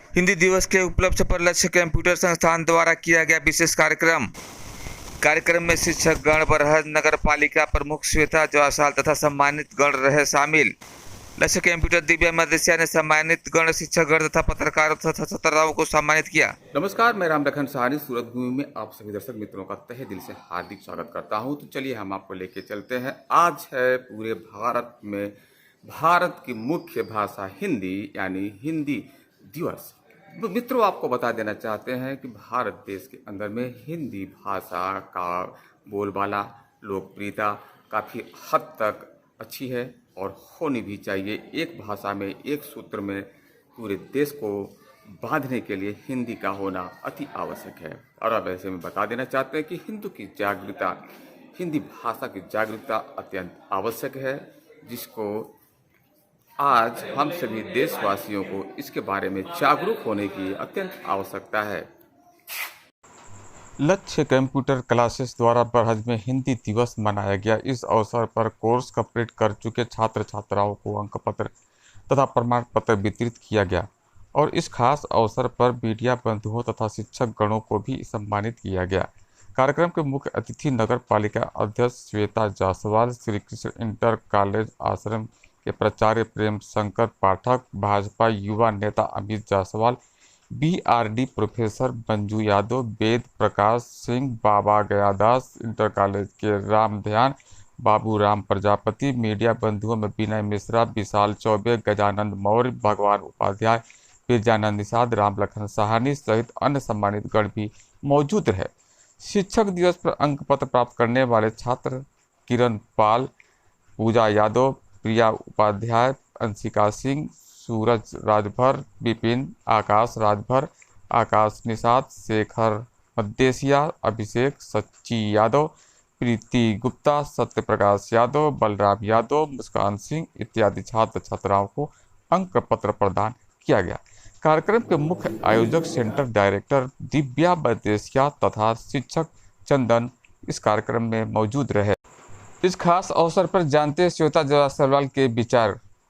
हिंदी दिवस के उपलक्ष्य पर लक्ष्य कंप्यूटर संस्थान द्वारा किया गया विशेष कार्यक्रम में शिक्षक गण बरहज नगर पालिका प्रमुख श्वेता जायसवाल तथा सम्मानित गण रहे शामिल। लक्ष्य कंप्यूटर दिव्या मदेशिया ने सम्मानित गण शिक्षक गण तथा पत्रकारों तथा छात्राओं को सम्मानित किया। नमस्कार, मैं राम लखन सहानी सूरत भूमि में आप सभी दर्शक मित्रों का तहे दिल से हार्दिक स्वागत करता हूं। तो चलिए हम आपको लेके चलते हैं। आज है पूरे भारत में भारत की मुख्य भाषा हिंदी यानी हिंदी दिवस। तो मित्रों, आपको बता देना चाहते हैं कि भारत देश के अंदर में हिंदी भाषा का बोलबाला लोकप्रियता काफ़ी हद तक अच्छी है और होनी भी चाहिए। एक भाषा में एक सूत्र में पूरे देश को बांधने के लिए हिंदी का होना अति आवश्यक है। और अब ऐसे में बता देना चाहते हैं कि हिंदी भाषा की जागरूकता अत्यंत आवश्यक है, जिसको आज हम सभी देशवासियों को इसके बारे में जागरूक होने की अत्यंत आवश्यकता है। लक्ष्य कंप्यूटर क्लासेस द्वारा बरहज में हिंदी दिवस मनाया गया। इस अवसर पर कोर्स कंप्लीट कर चुके छात्र छात्राओं को अंक पत्र तथा प्रमाण पत्र वितरित किया गया और इस खास अवसर पर मीडिया बंधुओं तथा शिक्षक गणों को भी सम्मानित किया गया। कार्यक्रम के मुख्य अतिथि नगर पालिका अध्यक्ष श्वेता जायसवाल, श्री कृष्ण इंटर कॉलेज आश्रम के प्राचार्य प्रेम शंकर पाठक, भाजपा युवा नेता अमित जायसवाल, बीआरडी प्रोफेसर मंजू यादव, वेद प्रकाश सिंह, बाबा गयादास, इंटर कॉलेज के राम ध्यान, बाबू राम प्रजापति, मीडिया बंधुओं में विनय मिश्रा, विशाल चौबे, गजानंद मौर्य, भगवान उपाध्याय, विजयानंद निषाद, राम लखन सहानी सहित अन्य सम्मानित गण भी मौजूद रहे। शिक्षक दिवस पर अंक पत्र प्राप्त करने वाले छात्र किरण पाल, पूजा यादव, प्रिया उपाध्याय, अंशिका सिंह, सूरज राजभर, विपिन, आकाश राजभर, आकाश निषाद, शेखर मदेशिया, अभिषेक, सच्ची यादव, प्रीति गुप्ता, सत्य प्रकाश यादव, बलराम यादव, मुस्कान सिंह इत्यादि छात्र छात्राओं को अंक पत्र प्रदान किया गया। कार्यक्रम के मुख्य आयोजक सेंटर डायरेक्टर दिव्या मदेशिया तथा शिक्षक चंदन इस कार्यक्रम में मौजूद रहे। इस खास अवसर पर जानते हैं श्वेता जायसवाल के विचार।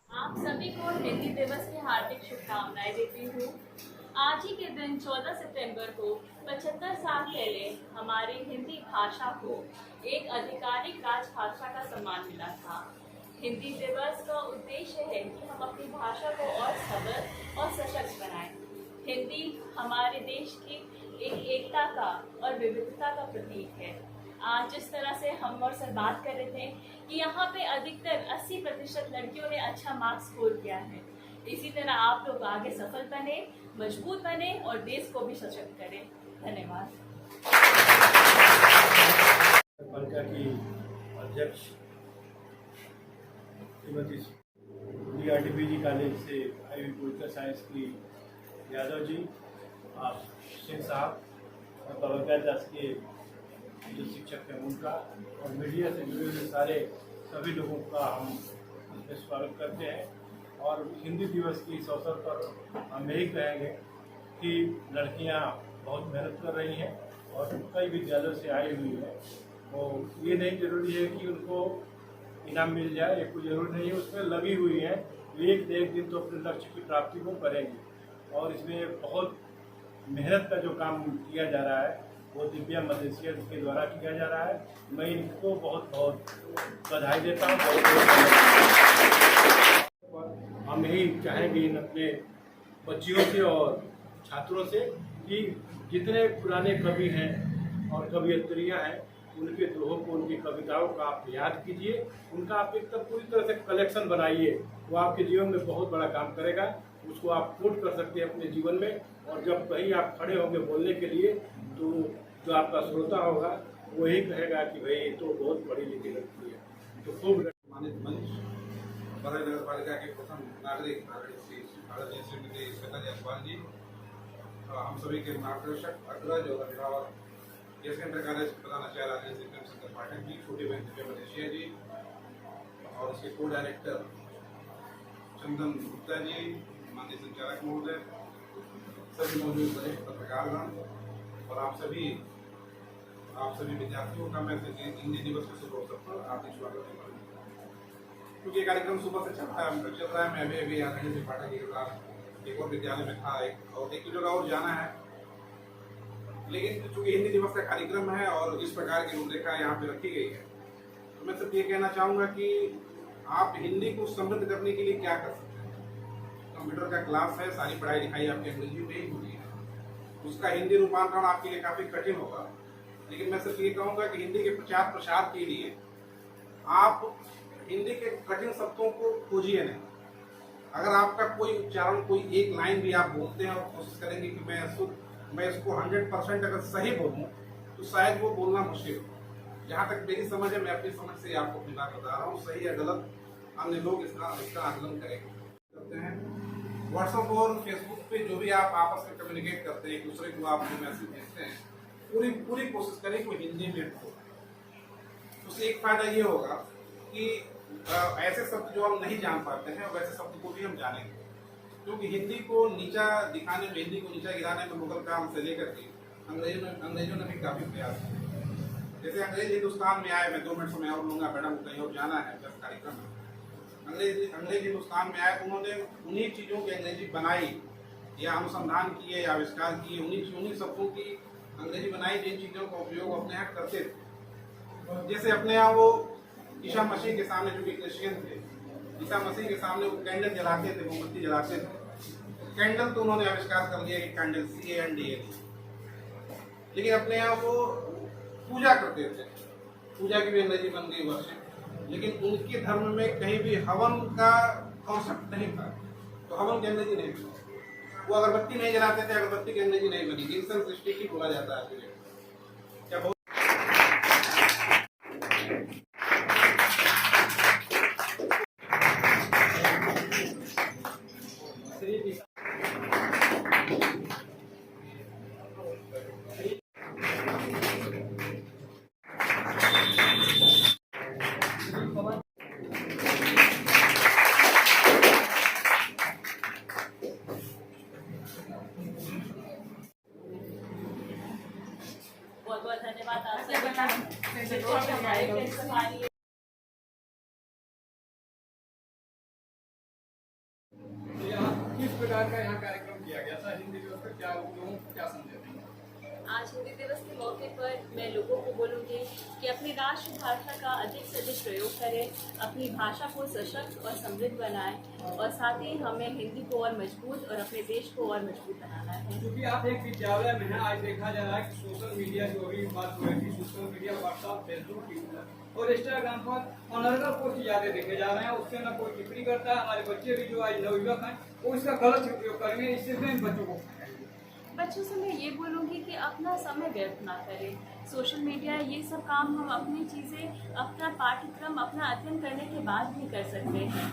आप सभी को हिंदी दिवस की हार्दिक शुभकामनाएं देती हूँ। आज ही के दिन 14 सितंबर को 75 साल पहले हमारी हिंदी भाषा को एक आधिकारिक राजभाषा का सम्मान मिला था। हिंदी दिवस का उद्देश्य है कि हम अपनी भाषा को और सबल और सशक्त बनाएं। हिंदी हमारे देश की एकता का और विविधता का प्रतीक है। आज जिस तरह से हम और सर बात कर रहे थे कि यहाँ पे अधिकतर 80% लड़कियों ने अच्छा मार्क्स स्कोर किया है, इसी तरह आप लोग आगे सफल बने, मजबूत बने और देश को भी सशक्त करें। धन्यवाद। पालिका की अध्यक्ष श्रीमती बीआरडी कॉलेज से आई हुई पोलिटिकल साइंस की यादव जी, आप सिंह साहब और बाबा दास के जो शिक्षक हैं उनका और मीडिया से जुड़े हुए सारे सभी लोगों का हम इसमें स्वागत करते हैं। और हिंदी दिवस के इस अवसर पर हम यही कहेंगे कि लड़कियां बहुत मेहनत कर रही हैं और कई विद्यालयों से आई हुई हैं। तो ये नहीं जरूरी है कि उनको इनाम मिल जाए, ये कोई ज़रूरी नहीं है, उसमें लगी हुई हैं। एक न एक दिन तो अपने लक्ष्य की प्राप्ति को करेंगी और इसमें बहुत मेहनत का जो काम किया जा रहा है वो दिव्या मदेशिया के द्वारा किया जा रहा है। मैं इनको बहुत बहुत बधाई देता हूँ। हम यही चाहेंगे इन अपने बच्चियों से और छात्रों से कि जितने पुराने कवि हैं और कवियत्रियाँ हैं उनके दोहों को, उनकी कविताओं का आप याद कीजिए, उनका आप एकदम पूरी तरह से कलेक्शन बनाइए। वो आपके जीवन में बहुत बड़ा काम करेगा। उसको आप कोट कर सकते हैं अपने जीवन में और जब कहीं आप खड़े होंगे बोलने के लिए तो जो आपका श्रोता होगा वो यही कहेगा कि भाई ये तो बहुत बड़ी लिखी लगती है। तो खूब सम्मानित मंच बरहज नगर पालिका के प्रथम नागरिक आदरणीय श्रीमती श्वेता जायसवाल जी, हम सभी के मार्गदर्शक अग्रज और अभिभावक जयशंकर कॉलेज प्रधानाचार्य आदरणीय श्री प्रेम शंकर पाठक जी, छोटी बहन दिव्या मदेशिया जी और उसके को डायरेक्टर चंदन गुप्ता जी, माननीय संचालक महोदय, सभी मौजूद वरिष्ठ पत्रकारगण और आप सभी विद्यार्थियों का मैं हिंदी दिवस के शुभ अवसर पर हार्दिक स्वागत करता हूँ। क्योंकि ये कार्यक्रम सुबह से चल रहा है, मैं अभी आदरणीय श्री पाठक जी के साथ एक और विद्यालय में था, एक जगह और जाना है, लेकिन चूंकि हिंदी दिवस का कार्यक्रम है और इस प्रकार की रूपरेखा यहाँ पे रखी गई है, तो मैं सिर्फ ये कहना चाहूँगा कि आप हिंदी को समृद्ध करने के लिए क्या कर सकते हैं। कंप्यूटर का क्लास है, सारी पढ़ाई लिखाई आपकी अंग्रेजी में ही होती है, उसका हिंदी रूपांतरण आपके लिए काफ़ी कठिन होगा। लेकिन मैं सिर्फ ये कहूँगा कि हिंदी के प्रचार प्रसार के लिए आप हिंदी के कठिन शब्दों को खोजिए नहीं। अगर आपका कोई उच्चारण, कोई एक लाइन भी आप बोलते हैं और कोशिश करेंगे कि मैं इसको 100% अगर सही बोलूँ, तो शायद वो बोलना मुश्किल हो। जहाँ तक मेरी समझ है, मैं अपनी समझ से आपको अपनी बात बता रहा हूँ, सही या गलत अन्य लोग इसका आकलन करते हैं। व्हाट्सएप और फेसबुक पे जो भी आप आपस में कम्युनिकेट करते हैं, एक दूसरे को आप जो मैसेज भेजते हैं, पूरी कोशिश करें कि हिंदी में हो। उससे एक फायदा ये होगा कि ऐसे शब्द जो हम नहीं जान पाते हैं वैसे शब्द को भी हम जानेंगे, क्योंकि हिंदी को नीचा दिखाने में, हिंदी को नीचा गिराने में मुगल काल से लेकर के अंग्रेजों ने भी काफी प्रयास किया। जैसे अंग्रेज हिंदुस्तान में आए, मैं 2 मिनट समय और लूंगा, मैडम कहीं और जाना है, जब कार्यक्रम है। अंग्रेज हिंदुस्तान में आए, उन्होंने उन्हीं चीजों की अंग्रेजी बनाई या अनुसंधान किए या आविष्कार किए, उन्हीं शब्दों की अंग्रेजी बनाई जिन चीजों का उपयोग अपने यहाँ करते थे। जैसे अपने यहाँ वो ईसा मसीह के सामने, जो कि क्रिश्चियन थे, ईसा मसीह के सामने वो कैंडल जलाते थे, मोमबत्ती जलाते थे। कैंडल तो उन्होंने आविष्कार कर लिया कि कैंडल CANDL, लेकिन अपने यहाँ वो पूजा करते थे, पूजा की भी अंग्रेजी बन गई वर्षिप। लेकिन उनके धर्म में कहीं भी हवन का कॉन्सेप्ट नहीं था, तो हवन की अंग्रेजी नहीं बनी। वो अगरबत्ती नहीं जलाते थे, अगरबत्ती की अंग्रेजी नहीं बनी, इंसेंस स्टिक बोला जाता है। क्या बहुत बहुत धन्यवाद आपसे। किस प्रकार का यहाँ कार्यक्रम किया गया था? हिंदी दिवस पर क्या लोगों को क्या संदेश देंगे? आज हिंदी दिवस के मौके पर मैं लोगों को बोलूँगी कि अपनी राष्ट्रभाषा का अधिक से अधिक प्रयोग करें, अपनी भाषा को सशक्त और समृद्ध बनाएं, और साथ ही हमें हिंदी को और मजबूत और अपने देश को और मजबूत बनाना है। क्योंकि आप एक विद्यालय में हैं, आज देखा जा रहा है कि सोशल मीडिया, जो अभी बात हो रही थी, social media, WhatsApp, Facebook, Twitter और इंस्टाग्राम पर अनर्गल पोस्ट ज़्यादा देखे जा रहे हैं। उससे न कोई टिप्पणी करता है। हमारे बच्चे भी जो आज नवयुवक हैं, वो इसका गलत उपयोग करेंगे। इससे मैं बच्चों से मैं ये बोलूँगी कि अपना समय व्यर्थ ना करें। सोशल मीडिया, ये सब काम हम अपनी चीज़ें, अपना पाठ्यक्रम, अपना अध्ययन करने के बाद भी कर सकते हैं।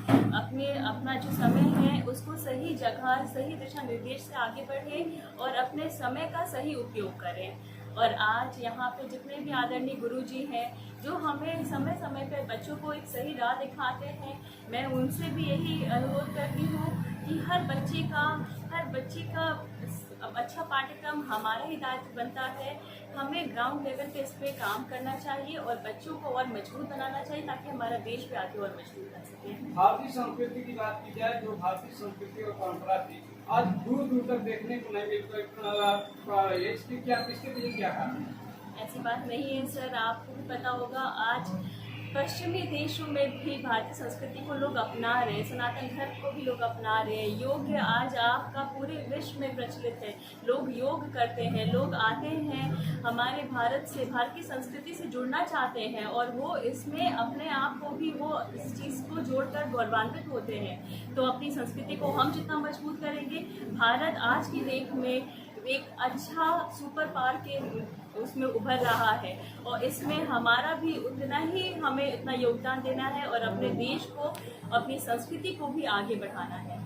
अपना जो समय है उसको सही जगह, सही दिशा निर्देश से आगे बढ़ें और अपने समय का सही उपयोग करें। और आज यहाँ पे जितने भी आदरणीय गुरुजी हैं, जो हमें समय समय पर बच्चों को एक सही राह दिखाते हैं, मैं उनसे भी यही अनुरोध करती हूँ कि हर बच्चे का अच्छा पाठ्यक्रम हमारा ही दायित्व बनता है। हमें ग्राउंड लेवल पे इस पे काम करना चाहिए और बच्चों को और मजबूत बनाना चाहिए, ताकि हमारा देश भी आगे और मजबूत बन सके। भारतीय संस्कृति की बात की जाए, जो भारतीय संस्कृति और परंपरा थी, आज दूर दूर तक देखने को नहीं मिलती। इसके पीछे क्या कारण है? ऐसी बात नहीं है सर, आपको भी पता होगा, आज पश्चिमी देशों में भी भारतीय संस्कृति को लोग अपना रहे हैं, सनातन धर्म को भी लोग अपना रहे हैं। योग आज आपका पूरे विश्व में प्रचलित है, लोग योग करते हैं, लोग आते हैं हमारे भारत से, भारतीय संस्कृति से जुड़ना चाहते हैं, और वो इसमें अपने आप को भी वो इस चीज़ को जोड़कर गौरवान्वित होते हैं। तो अपनी संस्कृति को हम जितना मजबूत करेंगे, भारत आज की डेट में एक अच्छा सुपर पावर के उसमें उभर रहा है, और इसमें हमारा भी उतना ही, हमें इतना योगदान देना है और अपने देश को, अपनी संस्कृति को भी आगे बढ़ाना है।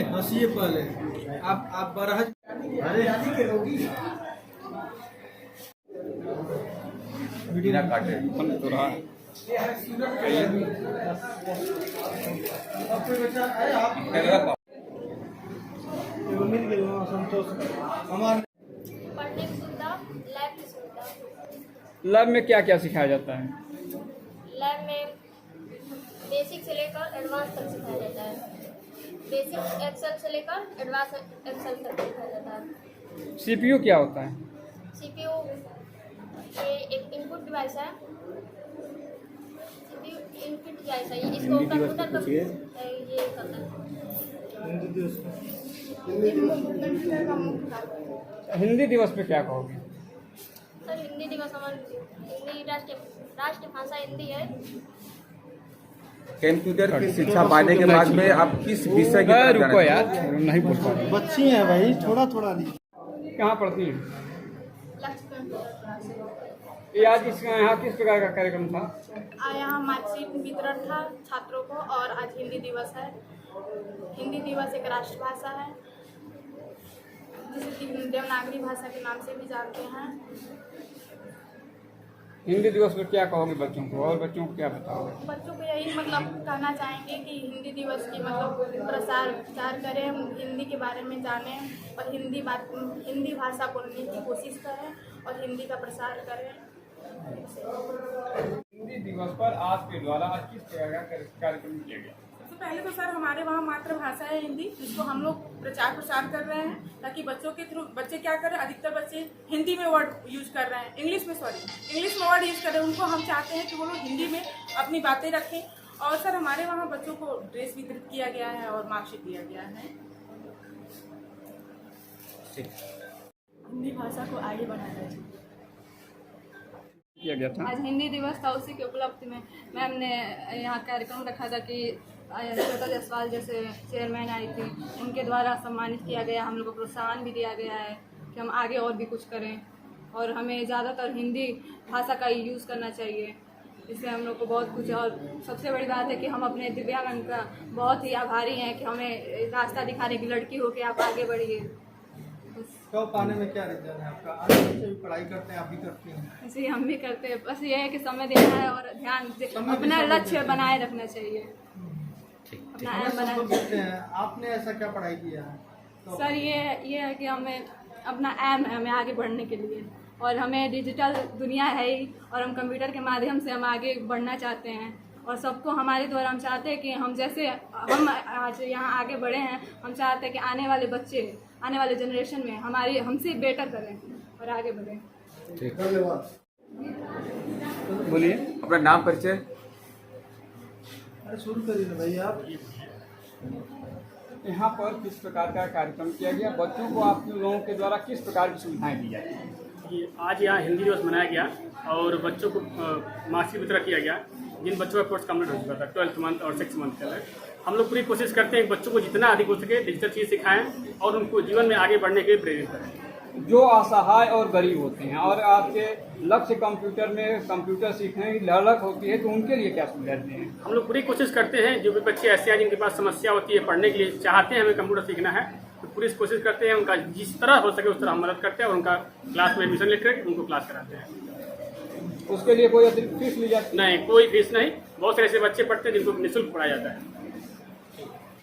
हंसिए पहले आप बरहज बिना काटे तो रहा संतोष हमारे पढ़ने की सुविधा, लैब की सुविधा, लैब में क्या क्या सिखाया जाता है? लैब में बेसिक से लेकर एडवांस तक सिखाया जाता है। बेसिक एक्सेल से लेकर एडवांस एक्सेल तक सिखाया जाता है। सीपीयू क्या होता है? सीपीयू ये एक इनपुट डिवाइस है। सीपीयू इनपुट डिवाइस है, इसको कंप्यूटर का ये करता है। कंप्यूटर का मुख्य कार्य। हिंदी दिवस पे क्या कहोगे? सर हिंदी दिवस हमारी हिंदी राष्ट्रीय भाषा हिंदी है। कंप्यूटर की शिक्षा पाने के बाद में आप किस विषय की तरफ रुको जाना यार, नहीं बोल पा रहे। बच्ची हैं भाई, थोड़ा थोड़ा नहीं। कहाँ पढ़ती हैं? लक्ष्य कंप्यूटर क्लास। ये आज यहाँ किस प्रकार का कार्यक्रम था? यहाँ मार्कशीट वितरण था छात्रों को, और आज हिंदी दिवस है। हिंदी दिवस एक राष्ट्रभाषा है जिसे कि देवनागरी भाषा के नाम से भी जानते हैं। हिंदी दिवस पर क्या कहोगे बच्चों को, और बच्चों को क्या बताओगे? बच्चों को यही मतलब कहना चाहेंगे कि हिंदी दिवस की मतलब प्रसार प्रचार करें, हिंदी के बारे में जानें और हिंदी भाषा बोलने की कोशिश करें और हिंदी का प्रसार करें। हिंदी दिवस पर आपके द्वारा आज किस प्रकार का कार्यक्रम किया गया? सबसे पहले तो सर हमारे वहाँ मातृभाषा है हिंदी, जिसको हम लोग प्रचार प्रसार कर रहे हैं ताकि बच्चों के थ्रू बच्चे क्या करें, अधिकतर बच्चे हिंदी में वर्ड यूज कर रहे हैं, इंग्लिश में वर्ड यूज कर रहे हैं। उनको हम चाहते हैं कि वो लोग हिंदी में अपनी बातें रखें। और सर हमारे वहाँ बच्चों को ड्रेस वितरित किया गया है और मार्कशीट दिया गया है। हिंदी भाषा को आगे बढ़ाना चाहिए। किया गया था। आज हिंदी दिवस था, उसी के उपलक्ष्य में मैम ने यहाँ कार्यक्रम रखा था कि श्वेता जायसवाल जैसे चेयरमैन आई थी, उनके द्वारा सम्मानित किया गया। हम लोग को प्रोत्साहन भी दिया गया है कि हम आगे और भी कुछ करें और हमें ज़्यादातर हिंदी भाषा का ही यूज़ करना चाहिए। इससे हम लोग को बहुत कुछ, और सबसे बड़ी बात है कि हम अपने दिव्यांग का बहुत ही आभारी हैं कि हमें रास्ता दिखाने की लड़की हो के आप आगे बढ़िए। टॉप आने में क्या रीजन है आपका? आगे बच्चे भी पढ़ाई करते हैं, आप भी करते हैं? ऐसे हम भी करते हैं, बस ये है कि समय देना है और ध्यान से अपना लक्ष्य बनाए रखना चाहिए। अपना एम सब लोग बनाए। देखते हैं, आपने ऐसा क्या पढ़ाई किया है? तो सर ये है कि हमें अपना एम है हमें आगे बढ़ने के लिए, और हमें डिजिटल दुनिया है ही, और हम कंप्यूटर के माध्यम से हम आगे बढ़ना चाहते हैं और सबको हमारे द्वारा हम चाहते हैं कि हम जैसे हम आज यहाँ आगे बढ़े हैं, हम चाहते हैं कि आने वाले बच्चे आने वाले जनरेशन में हमारी हमसे बेटर करें और आगे बढ़ें। बोलिए अपना नाम परिचय। अरे शुरू करिए ना भाई आप। यहाँ पर किस प्रकार का कार्यक्रम किया गया, बच्चों को आप लोगों के द्वारा किस प्रकार की सुविधाएं दी जाती हैं? आज यहाँ हिंदी दिवस मनाया गया और बच्चों को मार्कशीट वितरण किया गया। जिन बच्चों का कोर्स कंप्लीट हो चुका था 12th मंथ और 6th मंथ का, हम लोग पूरी कोशिश करते हैं कि बच्चों को जितना अधिक हो सके डिजिटल चीज़ सिखाएं और उनको जीवन में आगे बढ़ने के लिए प्रेरित करें। जो असहाय और गरीब होते हैं और आपके लक्ष्य कंप्यूटर में कंप्यूटर सीखने की ललक होती है, तो उनके लिए क्या सुविधा दें? हम लोग पूरी कोशिश करते हैं, जो भी बच्चे ऐसे हैं जिनके पास समस्या होती है पढ़ने के लिए, चाहते हैं हमें कंप्यूटर सीखना है, तो पूरी कोशिश करते हैं उनका जिस तरह हो सके उस तरह हम मदद करते हैं और उनका क्लास में एडमिशन लेकर उनको क्लास कराते हैं। उसके लिए कोई अतिरिक्त फीस ली जाती है? नहीं, कोई फीस नहीं। बहुत सारे ऐसे बच्चे पढ़ते हैं जिनको निःशुल्क पढ़ाया जाता है।